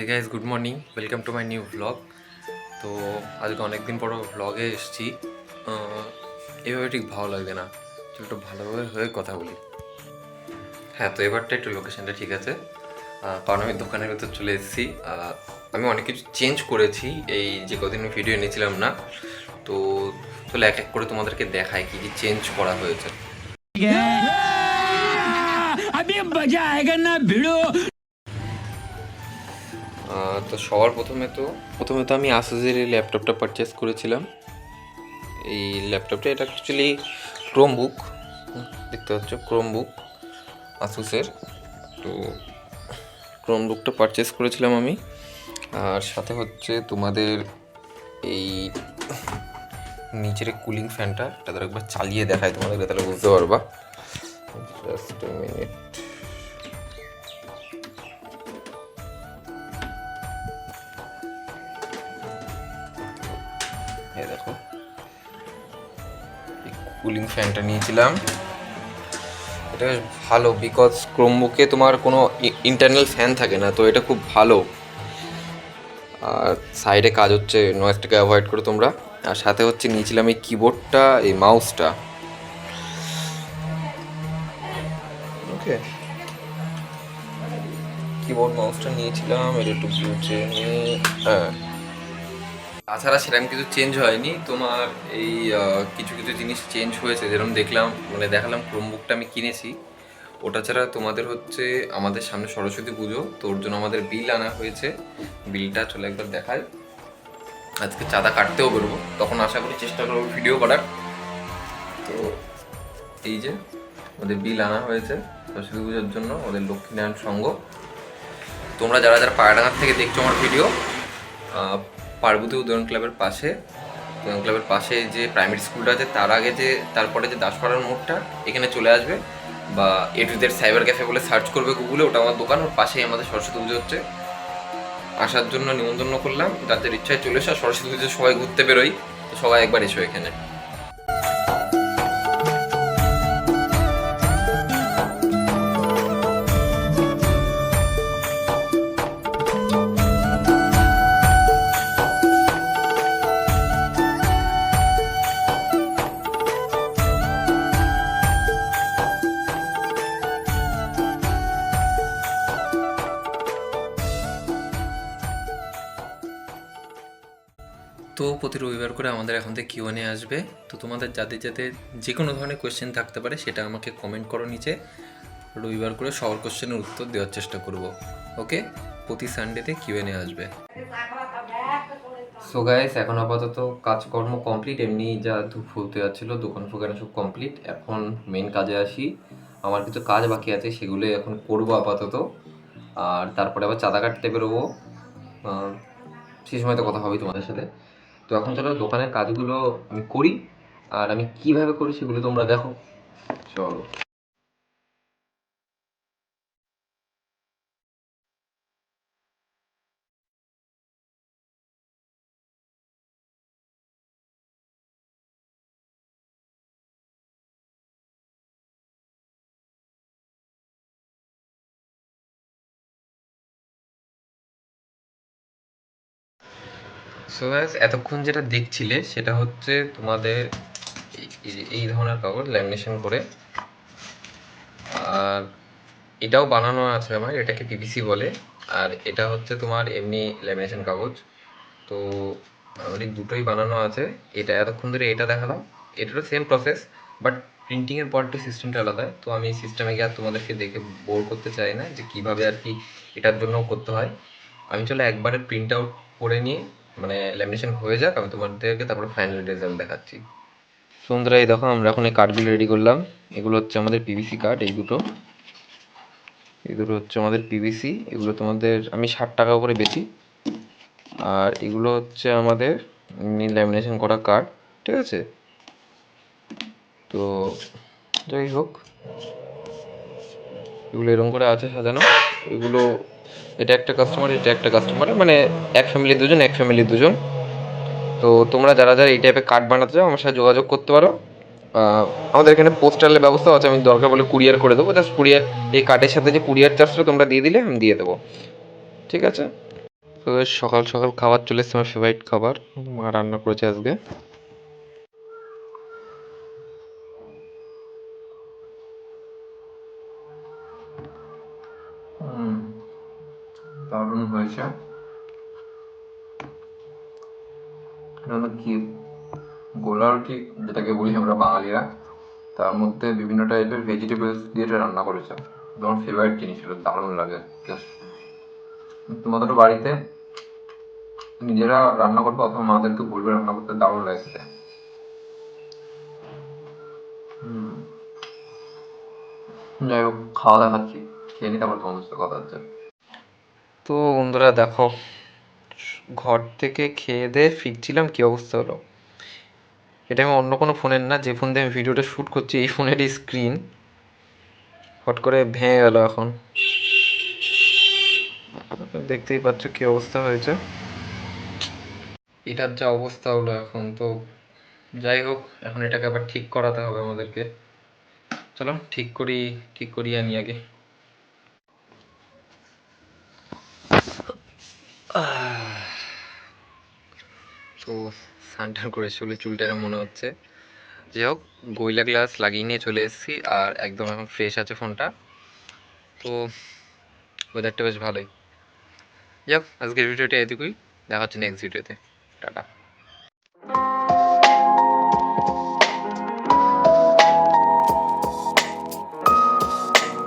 Hey guys, good morning, welcome to my new vlog. তো আজকে অনেক দিন পর ভ্লগে এসেছি। এভাবে ঠিক ভালো লাগবে না, একটু ভালোভাবে হয়ে কথা বলি। হ্যাঁ, তো এবারটা একটু লোকেশানটা ঠিক আছে, কারণ আমি দোকানের ভেতর চলে এসেছি। আমি অনেক কিছু চেঞ্জ করেছি এই যে কদিন ভিডিও এনেছিলাম না। তো চলে এক এক করে তোমাদেরকে দেখাই কী কী চেঞ্জ করা হয়েছে। তো সবার প্রথমে তো আমি আসুসের এই ল্যাপটপটা পারচেস করেছিলাম। এই ল্যাপটপটা এটা অ্যাকচুয়ালি ক্রোমবুক, দেখতে পাচ্ছ ক্রোমবুক আসুসের। তো ক্রোমবুকটা পারচেস করেছিলাম আমি। আর সাথে হচ্ছে তোমাদের এই নিচের কুলিং ফ্যানটা, এটা ধরো একবার চালিয়ে দেখায় তোমাদেরকে, তাহলে বুঝতে পারবা। Just a minute. এই দেখো, এই কুলিং ফ্যানটা নিয়েছিলাম। এটা বেশ ভালো, বিকজ ক্রোমবুকে তোমার কোনো ইন্টারনাল ফ্যান থাকে না, তো এটা খুব ভালো। আর সাইডে কাজ হচ্ছে, নয়েজটাকে অ্যাভয়েড করো তোমরা। আর সাথে হচ্ছে নিয়েছিলাম এই কিবোর্ডটা, এই মাউসটা। ওকে, কিবোর্ড মাউসটা নিয়েছিলাম, এটা একটু বুঝে হ্যাঁ। তাছাড়া সেরকম কিছু চেঞ্জ হয়নি তোমার। এই কিছু কিছু জিনিস চেঞ্জ হয়েছে, যেরকম দেখালাম ক্রোমবুকটা আমি কিনেছি। ওটা ছাড়া তোমাদের হচ্ছে আমাদের সামনে সরস্বতী পুজো, তো ওর জন্য আমাদের বিল আনা হয়েছে। বিলটা চলে একবার দেখায়। আজকে চাঁদা কাটতেও বেরোবো, তখন আশা করি চেষ্টা করবো ভিডিও করার। তো এই যে ওদের বিল আনা হয়েছে সরস্বতী পুজোর জন্য, ওদের লক্ষ্মীনারায়ণ সংঘ। তোমরা যারা যারা পায়রাঘাট থেকে দেখছো আমার ভিডিও, পার্বতী উদয়ন ক্লাবের পাশে যে প্রাইমারি স্কুলটা আছে, তারপরে যে দাসপাড়ার মোড়টা, এখানে চলে আসবে। বা A to Z cyber cafe বলে সার্চ করবে গুগলে, ওটা আমার দোকান, ওর পাশেই আমাদের সরস্বতী পুজো হচ্ছে। আসার জন্য নিমন্ত্রণ করলাম, যাদের ইচ্ছায় চলে এসো। সরস্বতী পুজো সবাই ঘুরতে বেরোই, তো সবাই একবার এসো এখানে। তো প্রতি রবিবার করে আমাদের এখন থেকে Q&A আসবে। তো তোমাদের যাদের যাদের যে কোনো ধরনের কোয়েশ্চেন থাকতে পারে, সেটা আমাকে কমেন্ট করো নিচে। রবিবার করে সবার কোয়েশ্চেনের উত্তর দেওয়ার চেষ্টা করব। ওকে, প্রতি সানডেতে Q&A আসবে। সো গাইস, এখন আপাতত কাজকর্ম কমপ্লিট, এমনি যা ধূপ ফুলতে যাচ্ছিলো, দোকান ফোকানে সব কমপ্লিট। এখন মেন কাজে আসি। আমার কিছু কাজ বাকি আছে, সেগুলো এখন করবো আপাতত। আর তারপরে আবার চাঁদা কাটতে বেরোবো, সেই সময় তো কথা হবে তোমাদের সাথে। তো এখন চলো দোকানের কাজগুলো আমি করি, আর আমি কিভাবে করি সেগুলো তোমরা দেখো। চলো। সো গাইস, এতক্ষণ যেটা দেখছিলে সেটা হচ্ছে তোমাদের এই ধরনের কাগজ ল্যামিনেশন করে। আর এটাও বানানো আছে আমার, এটাকে পিভিসি বলে। আর এটা হচ্ছে তোমার এমনি ল্যামিনেশন কাগজ। তো আমার এই দুটোই বানানো আছে। এটা এতক্ষণ ধরে এটা দেখালাম, এটারও সেম প্রসেস, বাট প্রিন্টিংয়ের পর একটু সিস্টেমটা আলাদা। তো আমি সিস্টেমে গিয়ে আর তোমাদেরকে দেখে বোর করতে চাই না যে কীভাবে আর কি এটার জন্য করতে হয়। আমি চলো একবারে প্রিন্ট আউট করে নিয়ে, মানে ল্যামিনেশন হয়ে যাক, আমি তোমাদেরকে তারপরে ফাইনাল রেজাল্ট দেখাচ্ছি। সুন্দর, এই দেখো আমরা এখন এই কার্ডগুলো রেডি করলাম। এগুলো হচ্ছে আমাদের পিভিসি কার্ড, এই দুটো হচ্ছে আমাদের পিভিসি। এগুলো তোমাদের আমি 60 টাকা করে বেচি। আর এগুলো হচ্ছে আমাদের এমনি ল্যামিনেশন করা কার্ড, ঠিক আছে। তো যাই হোক, এগুলো এরকম করে আছে সাজানো। এগুলো এটা একটা কাস্টমার, এটা একটা কাস্টমার, মানে এক ফ্যামিলি দুজন। তো তোমরা যারা যারা এই টাইপের কার্ড বানাতে চাও আমার সাথে যোগাযোগ করতে পারো। আমাদের এখানে পোস্টালের ব্যবস্থাও আছে, আমি দরকার বলে কুরিয়ার করে দেবো। জাস্ট কুরিয়ার, এই কার্ডের সাথে যে কুরিয়ার চার্জটা তোমরা দিয়ে দিলে আমি দিয়ে দেবো, ঠিক আছে। তো সকাল সকাল খাবার চলে এসছে, আমার ফেভারিট খাবার। মা রান্না করেছে আজকে। দারুণ হয়েছে। কি গোলা রুটি যেটাকে বলি আমরা বাঙালিরা, তার মধ্যে বিভিন্ন টাইপের ভেজিটেবলস দিয়ে এটা রান্না করেছে। তোমার ফেভারিট জিনিস, এটা দারুণ লাগে। তোমাদের বাড়িতে নিজেরা রান্না করবে অথবা মাদেরকে বলবে রান্না করতে, দারুণ লাগে খেতে। যাই হোক, খাওয়া দাওয়া খাচ্ছি, খেয়ে নিতে আবার তোমাদের সাথে কথা হচ্ছে। তো বন্ধুরা দেখো, ঘর থেকে খেয়ে দিয়ে ফিরছিলাম, কি অবস্থা হলো। এটা আমি অন্য কোনো ফোনের না, যে ফোন দিয়ে আমি ভিডিওটা শ্যুট করছি এই ফোনেরই স্ক্রিন হট করে ভেঙে গেল। এখন দেখতেই পাচ্ছ কি অবস্থা হয়েছে। এটার যা অবস্থা হলো এখন, তো যাই হোক, এখন এটাকে আবার ঠিক করাতে হবে আমাদেরকে। চলো ঠিক করি আনি আগে। তো স্নান করে চলে চুলটা মনে হচ্ছে। যাই হোক, গইলা গ্লাস লাগিয়ে নিয়ে চলে এসেছি, আর একদম এখন ফ্রেশ আছে ফোনটা। তো ওয়েদারটা বেশ ভালোই। যাক, আজকের ভিডিওটা এটুকুই। দেখা হচ্ছে নেক্সট ভিডিওতে। টাটা।